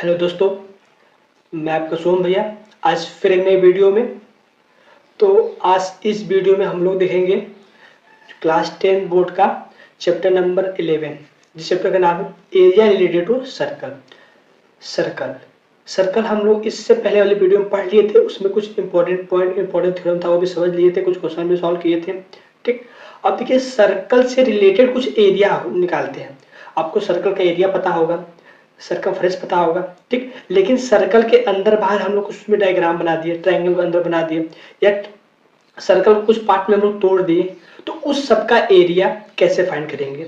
Hello दोस्तों, मैं आपका सोम भैया। आज फिर एक नई वीडियो में। तो आज इस वीडियो में हम लोग देखेंगे क्लास 10 बोर्ड का चैप्टर नंबर 11, जिस चैप्टर का नाम है area related to circle. Circle circle हम लोग इससे पहले वाले वीडियो में पढ़ लिए थे। उसमें कुछ इंपॉर्टेंट पॉइंट, इंपॉर्टेंट थ्योरम था, वो भी समझ लिए थे, कुछ क्वेश्चन भी सॉल्व किए थे। ठीक, अब देखिए सर्कल से रिलेटेड कुछ एरिया निकालते हैं। आपको सर्कल का एरिया पता होगा, सर्कमफ्रेंस पता होगा, ठीक। लेकिन सर्कल के अंदर बाहर हम लोग उसमें डायग्राम बना दिए, ट्रायंगल अंदर बना दिए, या सर्कल को कुछ पार्ट में हम लोग तोड़ दिए, तो उस सब का एरिया कैसे फाइंड करेंगे।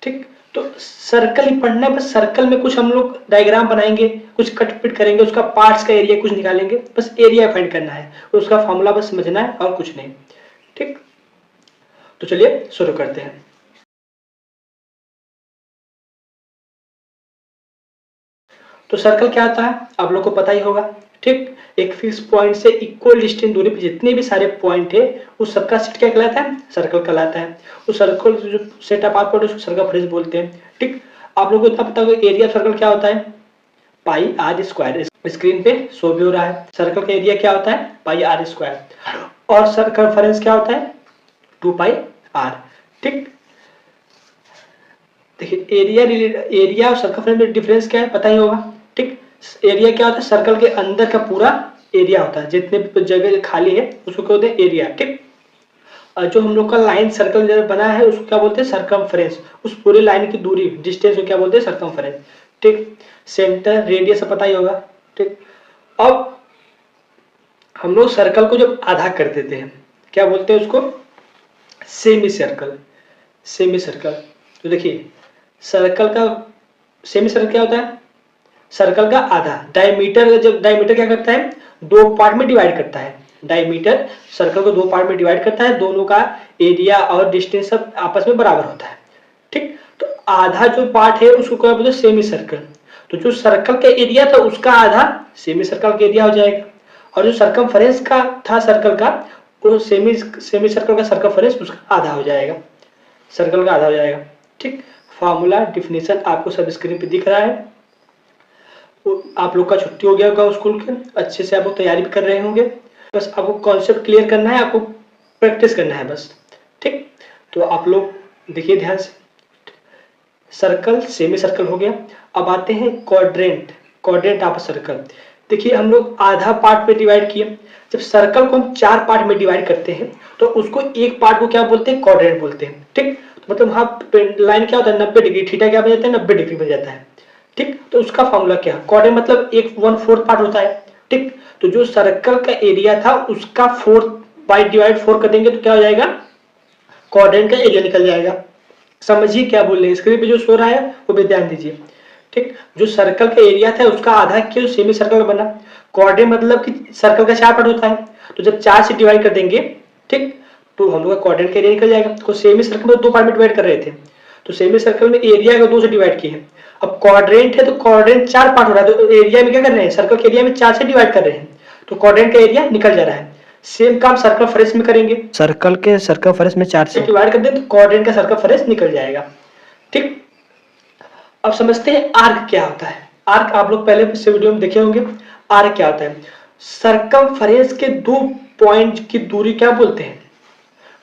ठीक, तो सर्कल ही पढ़ना है, बस सर्कल में कुछ हम लोग डायग्राम बनाएंगे, कुछ कट पिट करेंगे, उसका पार्ट्स का एरिया कुछ निकालेंगे, बस एरिया फाइंड करना है, उसका फॉर्मूला बस समझना है और कुछ नहीं। ठीक, तो चलिए शुरू करते हैं। तो सर्कल क्या होता है आप लोग को पता ही होगा, ठीक। एक फिक्स पॉइंट से इक्वल डिस्टेंस दूरी पे जितने भी सारे पॉइंट है उस सबका सेट क्या कहलाता है, सर्कल कहलाता है। उस सर्कल जो सेट ऑफ आर्क उसको सर्कमफ्रेंस बोलते हैं। ठीक, आप लोगों को इतना पता होगा एरिया सर्कल क्या होता है, पाई आर स्क्वायर। स्क्रीन पे शो भी हो रहा है। सर्कल का एरिया क्या होता है, पाई आर स्क्वायर, और सर्कमफ्रेंस क्या होता है, 2 पाई आर। ठीक, देखिए एरिया और सर्कमफ्रेंस में डिफरेंस क्या है पता ही होगा। ठीक, एरिया क्या होता है, सर्कल के अंदर का पूरा एरिया होता है, जितने भी जगह खाली है उसको क्या बोलते हैं, एरिया। ठीक, और जो हम लोग का लाइन सर्कल बना है उसको क्या बोलते हैं, सर्कमफ्रेंस। उस पूरी लाइन की दूरी, डिस्टेंस को क्या बोलते हैं, सर्कमफ्रेंस। ठीक, सेंटर रेडियस पता ही होगा। ठीक, अब हम लोग सर्कल को जब आधा कर देते हैं क्या बोलते हैं उसको, सेमी सर्कल। सेमी सर्कल, तो देखिए सर्कल का सेमी सर्कल क्या होता है, सर्कल का आधा। डायमीटर, जब डायमीटर क्या करता है, दो पार्ट में डिवाइड करता है। डायमीटर सर्कल को दो पार्ट में डिवाइड करता है, दोनों का एरिया और डिस्टेंस सब आपस में बराबर होता है। ठीक, तो आधा जो पार्ट है उसको क्या बोलते हैं, सेमी सर्कल। तो जो सर्कल का एरिया था उसका आधा सेमी सर्कल का एरिया हो जाएगा, और जो सर्कमफ्रेंस का था सर्कल का, वो सेमी सेमी सर्कल का सर्कमफ्रेंस उसका आधा हो जाएगा, सर्कल का आधा हो जाएगा। ठीक, फार्मूला डिफिनेशन आपको सब स्क्रीन पे दिख रहा है। आप लोग का छुट्टी हो गया होगा स्कूल के, अच्छे से आप लोग तैयारी भी कर रहे होंगे। बस आपको कॉन्सेप्ट क्लियर करना है, आपको प्रैक्टिस करना है बस। ठीक, तो आप लोग देखिए ध्यान से, सर्कल सेमी सर्कल हो गया। अब आते हैं क्वाड्रेंट। क्वाड्रेंट ऑफ सर्कल, देखिए हम लोग आधा पार्ट में डिवाइड किए। जब सर्कल को हम 4 पार्ट में डिवाइड करते हैं तो उसको एक पार्ट को क्या बोलते हैं, क्वाड्रेंट बोलते हैं। ठीक, तो मतलब वहाँ लाइन क्या होता है, 90 डिग्री, थीटा क्या बन जाता है, 90 डिग्री बन जाता है। ठीक, तो उसका फॉर्मूला क्या है, क्वाड्रेंट मतलब 1/4 पार्ट होता है। ठीक, तो जो सर्कल का एरिया था उसका 4 बाई डिवाइड 4 कर देंगे तो क्या हो जाएगा, क्वाड्रेंट का एरिया निकल जाएगा। समझिए क्या बोल रहे हैं, स्क्रीन पे जो शो रहा है वो भी ध्यान दीजिए। ठीक, जो सर्कल का एरिया था उसका आधा क्यों सेमी सर्कल बना। क्वाड्रेंट मतलब कि सर्कल का 4 पार्ट होता है, तो जब 4 से डिवाइड कर देंगे, ठीक, तो हम लोग का क्वाड्रेंट का एरिया निकल जाएगा। तो सेमी सर्कल में 2 पार्ट में डिवाइड कर रहे थे, तो सेमी सर्कल में एरिया को 2 से डिवाइड किए हैं। अब क्वाड्रेंट है तो क्वाड्रेंट 4 पार्ट हो रहा है, तो एरिया में क्या कर रहे हैं, सर्कल के एरिया में 4 से डिवाइड कर रहे हैं, तो क्वाड्रेंट का एरिया निकल जा रहा है। सेम काम सर्कमफ्रेंस में करेंगे, सर्कल के सर्कमफ्रेंस में 4 से डिवाइड कर दें तो क्वाड्रेंट का सर्कमफ्रेंस निकल जाएगा। ठीक, अब समझते हैं आर्क क्या होता है। आर्क आप लोग पहले से वीडियो में देखे होंगे। आर्क क्या होता है, सर्कमफ्रेंस के 2 पॉइंट की दूरी क्या बोलते हैं।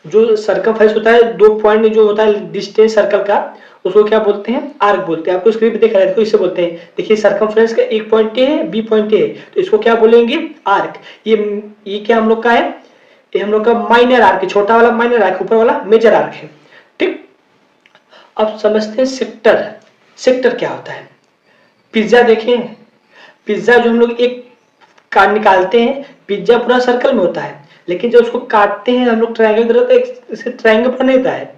जो सर्कमफ्रेंस होता है 2 पॉइंट में जो होता है डिस्टेंस सर्कल का, उसको क्या बोलते हैं, आर्क बोलते हैं। आपको स्क्रीन पे दिख रहा है, तो इसे बोलते हैं। देखिए सर्कमफ्रेंस का एक पॉइंट ए है, बी पॉइंट ए है, तो इसको क्या बोलेंगे, आर्क। ये क्या हम लोग का है, ये हम लोग का माइनर आर्क है, छोटा वाला माइनर आर्क, ऊपर वाला मेजर आर्क है। ठीक, अब समझते हैं सेक्टर। सेक्टर क्या होता है, पिज्जा देखें, पिज्जा जो हम लोग एक काट निकालते हैं, पिज्जा पूरा सर्कल में होता है, लेकिन जब उसको काटते हैं हम लोग ट्रायंगल रहता है, इसे ट्रायंगल पर नहीं होता है,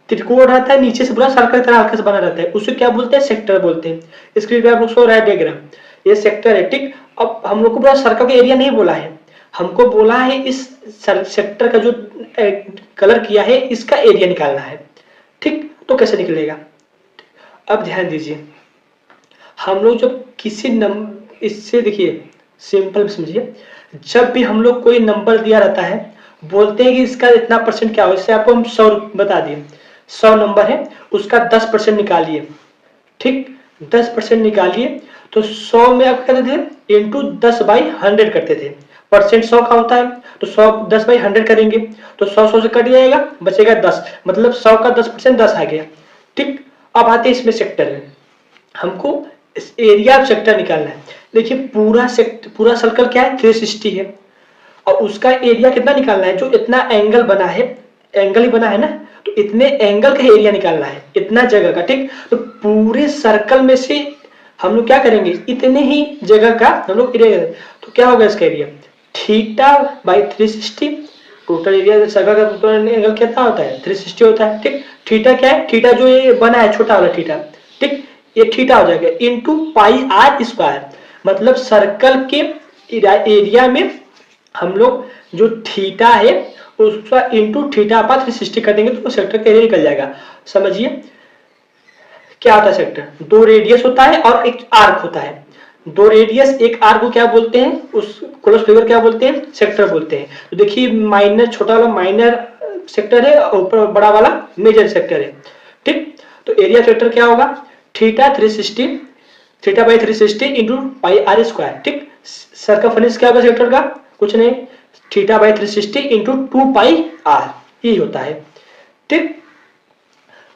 त्रिकोण रहता है, नीचे से पूरा सर्कल की तरह हल्का सा बना रहता है, उसे क्या बोलते हैं, सेक्टर बोलते हैं। स्क्रीन पे आप लोग सो रहा है डायग्राम, ये सेक्टर है। ठीक, अब हम लोग को पूरा सर्कल का एरिया नहीं बोला है, हमको बोला है इस सेक्टर का जो कलर किया है इसका एरिया निकालना है। ठीक, तो कैसे निकलेगा, अब ध्यान दीजिए। हम लोग जब किसी नंबर, इससे देखिए सिंपल समझिए, जब भी हम लोग कोई नंबर दिया रहता है बोलते हैं कि इसका इतना परसेंट क्या हो, इससे आपको हम 100 बता दिए, 100 नंबर है उसका 10% निकालिए। ठीक, 10% निकालिए तो 100 में आप क्या करते थे, इंटू 10/100 करते थे। परसेंट 100 का होता है तो 100 10/100 करेंगे तो 100 से कट जाएगा, बचेगा 10, मतलब 100 का 10% 10 आ गया। ठीक, अब आते हैं इसमें सेक्टर में, हमको इस एरिया ऑफ सेक्टर निकालना है। देखिए पूरा सर्कल क्या है, 360 है, और उसका एरिया कितना निकालना है, जो इतना एंगल बना है, एंगल ही बना है ना, तो इतने एंगल का एरिया निकालना है, इतना जगह का। ठीक, तो पूरे सर्कल में से हम लोग क्या करेंगे, इतने ही जगह का हम लोग एरिया, तो क्या होगा इसका एरिया, θ/360। टोटल एरिया सर्कल का टोटल एंगल कितना होता है, 360 होता है। ठीक, थीटा क्या है, थीटा जो ये बना है छोटा वाला थीटा, ठीक, ये थीटा हो जाएगा इंटू πr², मतलब सर्कल के एरिया में हम लोग जो थीटा है उसका इंटू θ/360 कर देंगे तो सेक्टर का एरिया निकल जाएगा। समझिए क्या होता है सेक्टर, 2 रेडियस होता है और एक आर्क होता है। 2 रेडियस एक आर्क को क्या बोलते हैं, उस क्लोज फिगर क्या बोलते हैं, सेक्टर बोलते हैं। तो देखिए माइनर, छोटा वाला माइनर सेक्टर है और ऊपर बड़ा वाला मेजर सेक्टर है। ठीक, तो एरिया सेक्टर क्या होगा, θ/360 इंटू πr²। ठीक, सर्कमफरेंस क्या होगा सेक्टर का, कुछ नहीं, θ/360 इंटू 2πr, यही होता है। ठीक,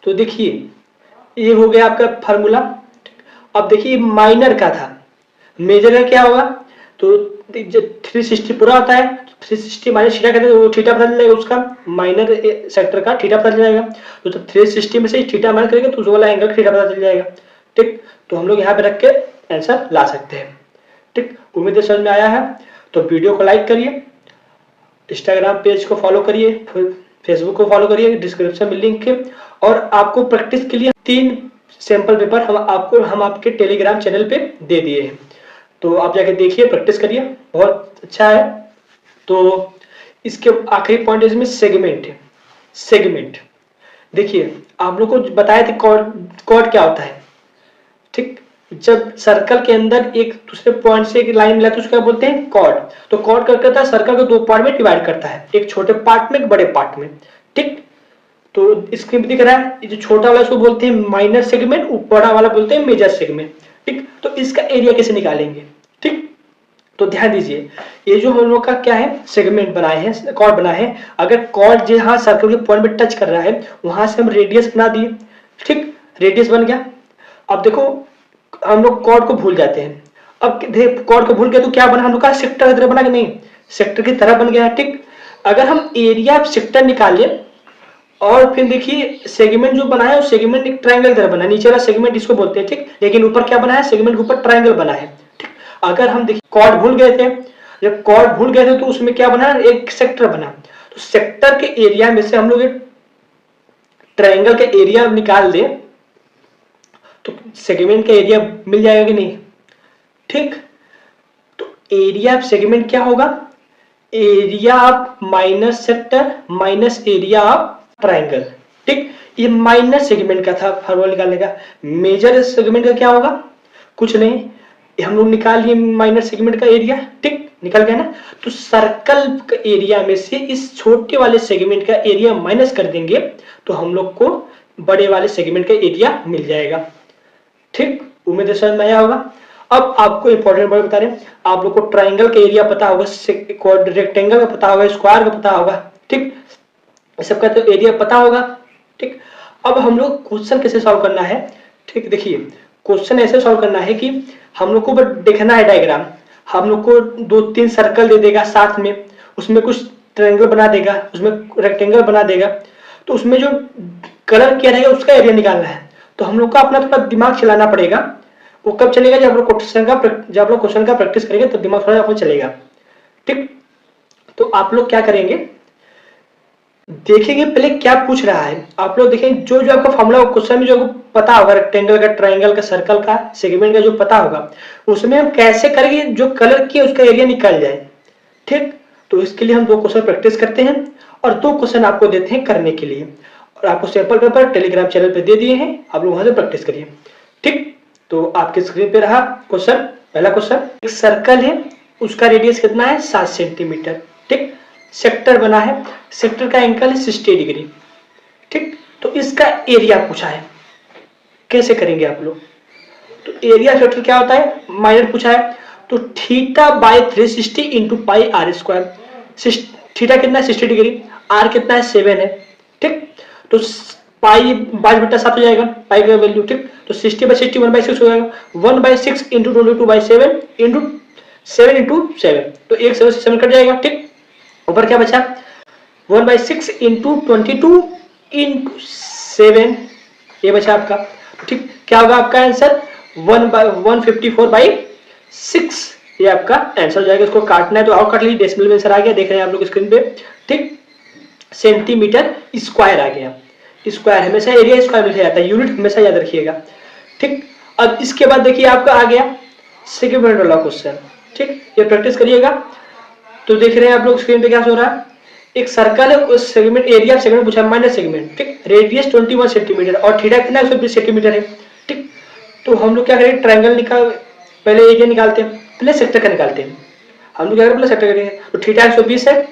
तो देखिए ये हो गया आपका फार्मूला। अब देखिए माइनर का था, मेजर का क्या होगा, तो 360 पूरा होता है, 360 माइनस थीटा करते हैं, वो थीटा पता चल जाएगा उसका, माइनर सेक्टर का थीटा पता चल जाएगा। तो 360 में से थीटा माइनस करेंगे तो उस वाला एंगल थीटा पता चल जाएगा। ठीक, तो हम लोग यहाँ पे रख के आंसर ला सकते हैं। ठीक, उम्मीद है समझ में आया है। तो वीडियो को लाइक करिए, इंस्टाग्राम पेज को फॉलो करिए, फेसबुक को फॉलो करिए, डिस्क्रिप्शन में लिंक है। और आपको प्रैक्टिस के लिए 3 सैंपल पेपर हम आपके टेलीग्राम चैनल पे दे दिए हैं, तो आप जाके देखिए, प्रैक्टिस करिए, बहुत अच्छा है। तो इसके आखिरी पॉइंट इसमें सेगमेंट है। सेगमेंट देखिए आप लोग को बताए थे कॉर्ड क्या होता है। ठीक, जब सर्कल के अंदर एक दूसरे पॉइंट से एक लाइन मिला तो उसको क्या बोलते हैं, कॉर्ड। तो कॉर्ड क्या करता है, सर्कल को 2 पार्ट में डिवाइड करता है, एक छोटे पार्ट में एक बड़े पार्ट में। ठीक, तो इसके दिख रहा है, जो छोटा वाला इसको बोलते हैं माइनर सेगमेंट, बड़ा वाला बोलते हैं मेजर सेगमेंट। ठीक, तो इसका एरिया कैसे निकालेंगे। ठीक, तो ध्यान दीजिए, ये जो हम लोग का क्या है, सेगमेंट बनाए हैं, कॉर्ड बनाए हैं। अगर कॉर्ड जहां सर्कल के पॉइंट में टच कर रहा है वहां से हम रेडियस बना दिए। ठीक, रेडियस बन गया। अब देखो हम लोग कॉर्ड को भूल जाते हैं, अब कॉर्ड को भूल गए तो क्या बना हम लोग का, सेक्टर की तरह बना कि नहीं, सेक्टर की तरह बन गया। ठीक, अगर हम एरिया सेक्टर निकालिए और फिर देखिए सेगमेंट जो बना है, सेगमेंट एक ट्रायंगल की तरह बना है, नीचे वाला सेगमेंट इसको बोलते हैं। ठीक, लेकिन ऊपर क्या बना है, सेगमेंट के ऊपर ट्रायंगल बना है। ठीक, अगर हम देखिए कॉर्ड भूल गए थे, जब कॉर्ड भूल गए थे तो उसमें क्या बना, एक सेक्टर बना। तो सेक्टर के एरिया में से हम लोग ट्रायंगल का एरिया निकाल दे तो सेगमेंट का एरिया मिल जाएगा कि नहीं। ठीक, तो एरिया ऑफ सेगमेंट क्या होगा, area of minus sector minus area of triangle. ठीक, ये माइनर सेगमेंट का था फार्मूला निकालने का। मेजर सेगमेंट का क्या होगा, कुछ नहीं, हम लोग निकाल लिए माइनर सेगमेंट का एरिया। ठीक, निकल गया ना। तो सर्कल का एरिया में से इस छोटे वाले सेगमेंट का एरिया माइनस कर देंगे तो हम लोग को बड़े वाले सेगमेंट का एरिया मिल जाएगा। ठीक, उम्मीद है समझ में आया होगा। अब आपको इंपॉर्टेंट बात बता रहे हैं, आप लोग को ट्राइंगल का एरिया पता होगा, रेक्टेंगल का पता होगा, स्क्वायर का पता होगा। ठीक, सबका तो एरिया पता होगा। ठीक, अब हम लोग क्वेश्चन कैसे सॉल्व करना है। ठीक, देखिए क्वेश्चन ऐसे सॉल्व करना है कि हम लोग को बस देखना है डायग्राम, हम लोग को 2-3 सर्कल दे देगा साथ में, उसमें कुछ ट्रायंगल बना देगा, उसमें रेक्टेंगल बना देगा, तो उसमें जो कलर किया रहेगा उसका एरिया निकालना है। तो हम लोग को अपना थोड़ा दिमाग चलाना पड़ेगा। वो कब चलेगा, जब लोग क्वेश्चन का प्रैक्टिस करेंगे तो दिमाग थोड़ा आपको चलेगा। ठीक, तो आप लोग क्या करेंगे, देखेंगे पहले क्या पूछ रहा है। आप लोग देखेंगे जो जो आपका फॉर्मूला क्वेश्चन में जो आपको पता होगा, रेक्टेंगल का, ट्रायंगल का, सर्कल का, सेगमेंट का जो पता होगा, उसमें हम कैसे करेंगे जो कलर किया उसका एरिया निकल जाए। ठीक, तो इसके लिए हम 2 क्वेश्चन प्रैक्टिस करते हैं और 2 क्वेश्चन आपको देते हैं करने के लिए, और आपको सैंपल पेपर टेलीग्राम चैनल पे दे दिए हैं, आप लोग वहां से प्रैक्टिस करिए। ठीक, तो आपके स्क्रीन पे रहा क्वेश्चन। पहला क्वेश्चन, एक सर्कल है, उसका रेडियस कितना है, 7 सेंटीमीटर। ठीक, सेक्टर बना है, सेक्टर का एंगल है 60 डिग्री। ठीक, तो इसका एरिया पूछा है, कैसे करेंगे आप लोग। तो एरिया फैक्टर क्या होता है, माइनर पूछा है, तो theta by 360 into pi r square. Theta कितना है 60 डिग्री, आर कितना है 7 है, ठीक। तो पाई 22/7 हो जाएगा पाई का वैल्यू, ठीक। तो 60/60 1/6 हो जाएगा, 1/6 इंटू 22/7 इंटू 7 इंटू 7, तो 1 7 से 7 कट जाएगा, ठीक। ऊपर क्या बचा 1/6 इंटू 22 इंटू 7, ये बचा आपका, ठीक। क्या होगा आपका आंसर 154/6, ये आपका आंसर हो जाएगा। इसको काटना है तो और काट लीजिए, डेसिमल में आंसर आ गया, देख रहे हैं आप लोग स्क्रीन पे, ठीक। सेंटीमीटर स्क्वायर आ गया। स्क्वायर हमेशा एरिया स्क्वायर में लिखा जाता है, यूनिट हमेशा याद रखिएगा, ठीक। अब इसके बाद देखिए आपका आ गया सेगमेंट वाला क्वेश्चन, ठीक। ये प्रैक्टिस करिएगा। तो देख रहे हैं आप लोग स्क्रीन पे क्या हो रहा है, एक सर्कल है, उस सेगमेंट एरिया सेगमेंट पूछा है माइनस सेगमेंट, ठीक। रेडियस 21 सेंटीमीटर और थीटा कितना 120 सेंटीमीटर है, ठीक। तो हम लोग क्या करेंगे, ट्रायंगल निकाल, पहले एरिया निकालते हैं, पहले सेक्टर का निकालते हैं। हम लोग क्या करेंगे, पहले सेक्टर करेंगे। तो थीटा 120 है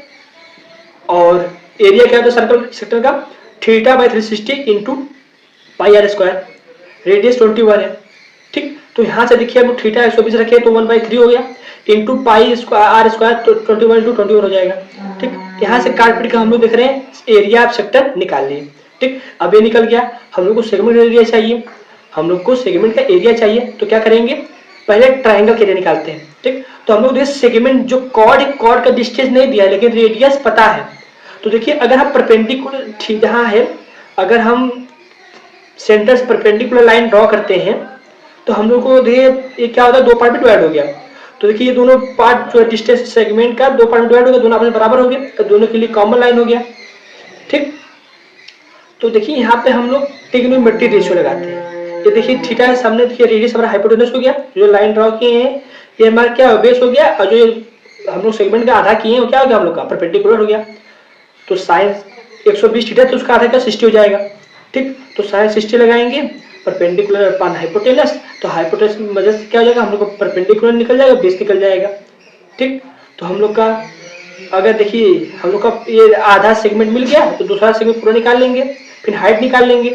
और एरिया क्या होता है सर्कल सेक्टर का, theta by 360 into pi r square, radius 21 है, ठीक। तो यहाँ से देखिए हम थीटा 120 रखे तो 1/3 हो गया, इंटू पाई आर स्क्वायर तो 21 इंटू 21 हो जाएगा, ठीक। यहाँ से काट पीट कर हम लोग देख रहे हैं एरिया ऑफ सेक्टर निकाल लिए, ठीक। अब ये निकल गया, हम लोग को सेगमेंट एरिया चाहिए, हम लोग को सेगमेंट का एरिया चाहिए, तो क्या करेंगे पहले ट्राइंगल का एरिया निकालते हैं, ठीक। तो हम लोग सेगमेंट जो कॉर्ड का डिस्टेंस नहीं दिया है लेकिन रेडियस पता है, तो देखिए अगर हम परपेंडिकुलर ठीक यहाँ है, अगर हम सेंटर से परपेंडिकुलर लाइन ड्रॉ करते हैं तो हम लोग को ये क्या होता है, 2 पार्ट में डिवाइड हो गया। तो देखिए ये दोनों पार्ट जो है डिस्टेंस सेगमेंट का 2 पार्ट में डिवाइड हो गया, दोनों आपस में बराबर हो गए, तो दोनों के लिए कॉमन लाइन हो गया, ठीक। तो देखिए यहाँ पे हम लोग ट्रिग्नोमेट्री रेशियो लगाते हैं। ये देखिए थीटा है सामने, देखिए रेडियस हमारा हाइपोटेनस हो गया, जो लाइन ड्रॉ किए हैं ये हमारा क्या बेस हो गया, और जो हम लोग सेगमेंट का आधा किए हैं वो क्या हो गया हम लोग का परपेंडिकुलर हो गया। तो साइन 120 थीटा तो उसका आधा का 60 हो जाएगा, ठीक। तो साइन 60 लगाएंगे, परपेंडिकुलर अपॉन हाइपोटेनस, तो हाइपोटेनस की वजह से क्या हो जाएगा हम लोग को परपेंडिकुलर निकल जाएगा, बेस निकल जाएगा, ठीक। तो हम लोग का अगर देखिए हम लोग का ये आधा सेगमेंट मिल गया तो दूसरा सेगमेंट पूरा निकाल लेंगे, फिर हाइट निकाल लेंगे,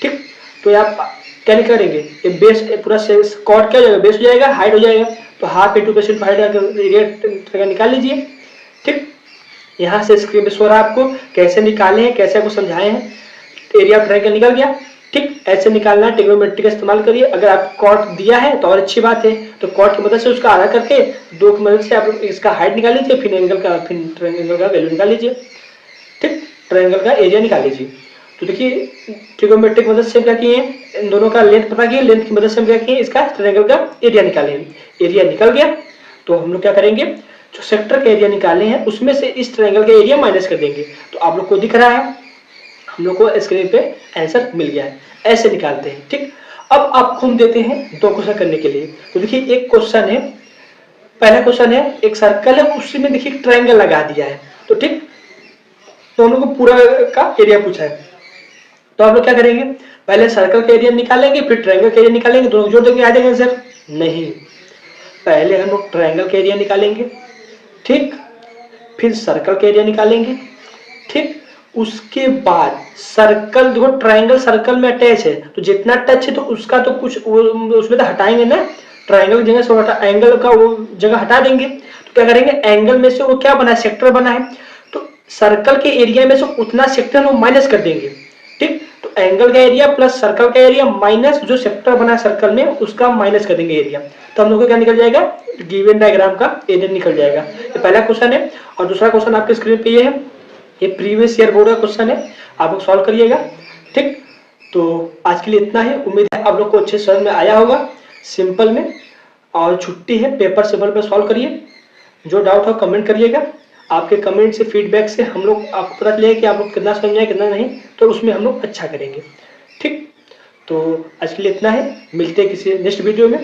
ठीक। तो आप क्या निकालेंगे, ये बेस पूरा कॉर्ड क्या हो जाएगा, बेस हो जाएगा, हाइट हो जाएगा, तो half into base into height area निकाल लीजिए, ठीक। यहाँ से स्क्रीन पे शो रहा है आपको कैसे निकाले हैं, कैसे आपको समझाए हैं। एरिया ऑफ ट्रायंगल निकल गया, ठीक। ऐसे निकालना है, ट्रिग्नोमेट्री का इस्तेमाल करिए। अगर आप कॉर्ड दिया है तो और अच्छी बात है, तो कॉर्ड की मदद से उसका आधा करके 2 की मदद से आप इसका हाइट निकाल लीजिए, फिर ट्रायंगल का वैल्यू निकाल लीजिए, ठीक। ट्रायंगल का एरिया निकाल लीजिए। तो देखिए ट्रिग्नोमेट्री की मदद से क्या किए, इन दोनों का लेंथ पता किए, लेंथ की मदद से हम क्या किए, इसका ट्रायंगल का एरिया निकाले। एरिया निकल गया तो हम लोग क्या करेंगे, जो सेक्टर का एरिया निकाले हैं उसमें से इस ट्रायंगल का एरिया माइनस कर देंगे। तो आप लोग को दिख रहा है, हम लोग को स्क्रीन पे आंसर मिल गया है, ऐसे निकालते हैं, ठीक। अब आपको हम देते हैं 2 क्वेश्चन करने के लिए। तो देखिए एक क्वेश्चन है, पहला क्वेश्चन है एक सर्कल है, उसी में देखिए ट्रायंगल लगा दिया है, तो ठीक। तो हम लोग को पूरा का एरिया पूछा है, तो आप लोग क्या करेंगे, पहले सर्कल का एरिया निकालेंगे, फिर ट्रायंगल का एरिया निकालेंगे, दोनों जोड़ देंगे, आ जाएगा आंसर। नहीं, पहले हम लोग ट्रायंगल का एरिया निकालेंगे, ठीक, फिर सर्कल का एरिया निकालेंगे, ठीक। उसके बाद सर्कल, देखो ट्रायंगल सर्कल में अटैच है तो जितना टच है तो उसका तो कुछ उसमें तो हटाएंगे ना, ट्रायंगल की जगह से एंगल का वो जगह हटा देंगे। तो क्या करेंगे, एंगल में से वो क्या बना है, सेक्टर बना है, तो सर्कल के एरिया में से उतना सेक्टर वो माइनस कर देंगे, ठीक। तो एंगल का एरिया प्लस सर्कल का एरिया माइनस जो सेक्टर बना है सर्कल में उसका माइनस कर देंगे एरिया, तो हम लोग को क्या निकल जाएगा, गिवन डायग्राम का एरिया निकल जाएगा। ये पहला क्वेश्चन है। और दूसरा क्वेश्चन आपके स्क्रीन पे ये है, ये प्रीवियस ईयर बोर्ड का क्वेश्चन है, आप लोग सॉल्व करिएगा, ठीक। तो आज के लिए इतना है, उम्मीद है आप लोग को अच्छे समझ में आया होगा सिंपल में। और छुट्टी है, पेपर सिंपल पे सॉल्व करिए, जो डाउट हो कमेंट करिएगा, आपके कमेंट से फीडबैक से हम लोग आपको पता चलेगा कि आप लोग कितना समझ आए कितना नहीं, तो उसमें हम लोग अच्छा करेंगे, ठीक। तो आज के लिए इतना है, मिलते हैं किसी नेक्स्ट वीडियो में।